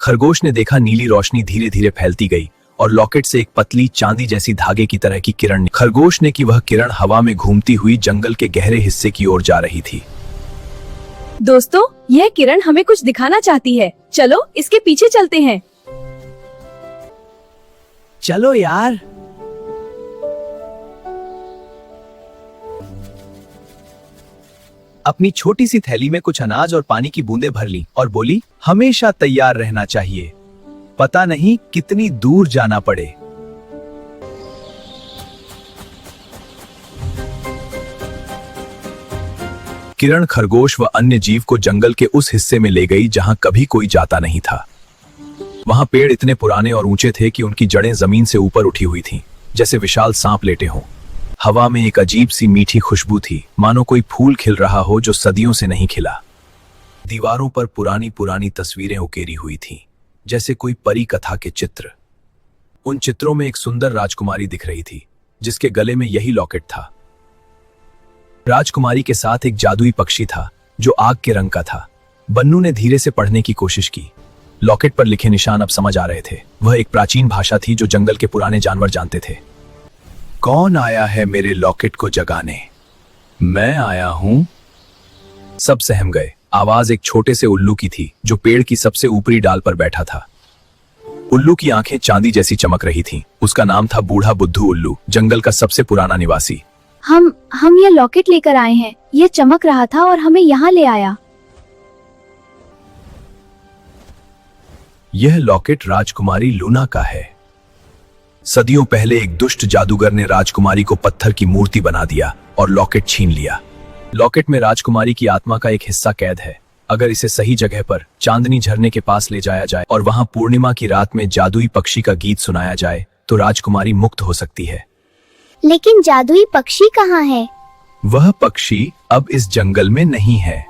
खरगोश ने देखा नीली रोशनी धीरे धीरे फैलती गई और लॉकेट से एक पतली चांदी जैसी धागे की तरह की किरण। खरगोश ने कि वह किरण हवा में घूमती हुई जंगल के गहरे हिस्से की ओर जा रही थी। दोस्तों, यह किरण हमें कुछ दिखाना चाहती है। चलो इसके पीछे चलते हैं। चलो यार। अपनी छोटी सी थैली में कुछ अनाज और पानी की बूंदें भर ली और बोली, हमेशा तैयार रहना चाहिए, पता नहीं कितनी दूर जाना पड़े। किरण खरगोश व अन्य जीव को जंगल के उस हिस्से में ले गई जहां कभी कोई जाता नहीं था। वहां पेड़ इतने पुराने और ऊंचे थे कि उनकी जड़ें जमीन से ऊपर उठी हुई थीं, जैसे विशाल सांप लेटे हों। हवा में एक अजीब सी मीठी खुशबू थी, मानो कोई फूल खिल रहा हो जो सदियों से नहीं खिला। दीवारों पर पुरानी पुरानी तस्वीरें उकेरी हुई थीं, जैसे कोई परी कथा के चित्र। उन चित्रों में एक सुंदर राजकुमारी दिख रही थी, जिसके गले में यही लॉकेट था। राजकुमारी के साथ एक जादुई पक्षी था जो आग के रंग का था। बन्नू ने धीरे से पढ़ने की कोशिश की। लॉकेट पर लिखे निशान अब समझ आ रहे थे। वह एक प्राचीन भाषा थी जो जंगल के पुराने जानवर जानते थे। कौन आया है मेरे लॉकेट को जगाने? मैं आया हूं। सब सहम गए। आवाज एक छोटे से उल्लू की थी जो पेड़ की सबसे ऊपरी डाल पर बैठा था। उल्लू की आंखें चांदी जैसी चमक रही थीं। उसका नाम था बूढ़ा बुद्धू उल्लू, जंगल का सबसे पुराना निवासी। हम ये लॉकेट लेकर आए हैं। ये चमक रहा था और हमें यहाँ ले आया। यह लॉकेट राजकुमारी लूना का है। सदियों पहले एक दुष्ट जादूगर ने राजकुमारी को पत्थर की मूर्ति बना दिया और लॉकेट छीन लिया। लॉकेट में राजकुमारी की आत्मा का एक हिस्सा कैद है। अगर इसे सही जगह पर चांदनी झरने के पास ले जाया जाए और वहां पूर्णिमा की रात में जादुई पक्षी का गीत सुनाया जाए तो राजकुमारी मुक्त हो सकती है। लेकिन जादुई पक्षी कहाँ है? वह पक्षी अब इस जंगल में नहीं है।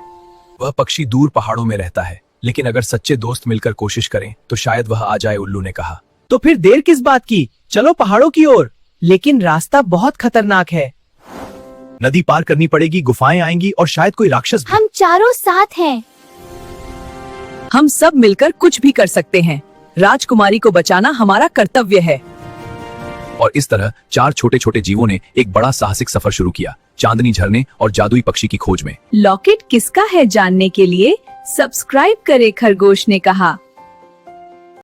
वह पक्षी दूर पहाड़ों में रहता है, लेकिन अगर सच्चे दोस्त मिलकर कोशिश करें तो शायद वह आ जाए, उल्लू ने कहा। तो फिर देर किस बात की? चलो पहाड़ों की ओर। लेकिन रास्ता बहुत खतरनाक है। नदी पार करनी पड़ेगी, गुफाएं आएंगी और शायद कोई राक्षस भी। हम चारों साथ हैं। हम सब मिलकर कुछ भी कर सकते हैं। राजकुमारी को बचाना हमारा कर्तव्य है। और इस तरह 4 छोटे छोटे जीवों ने एक बड़ा साहसिक सफर शुरू किया, चांदनी झरने और जादुई पक्षी की खोज में। लॉकेट किसका है जानने के लिए सब्सक्राइब करें, खरगोश ने कहा।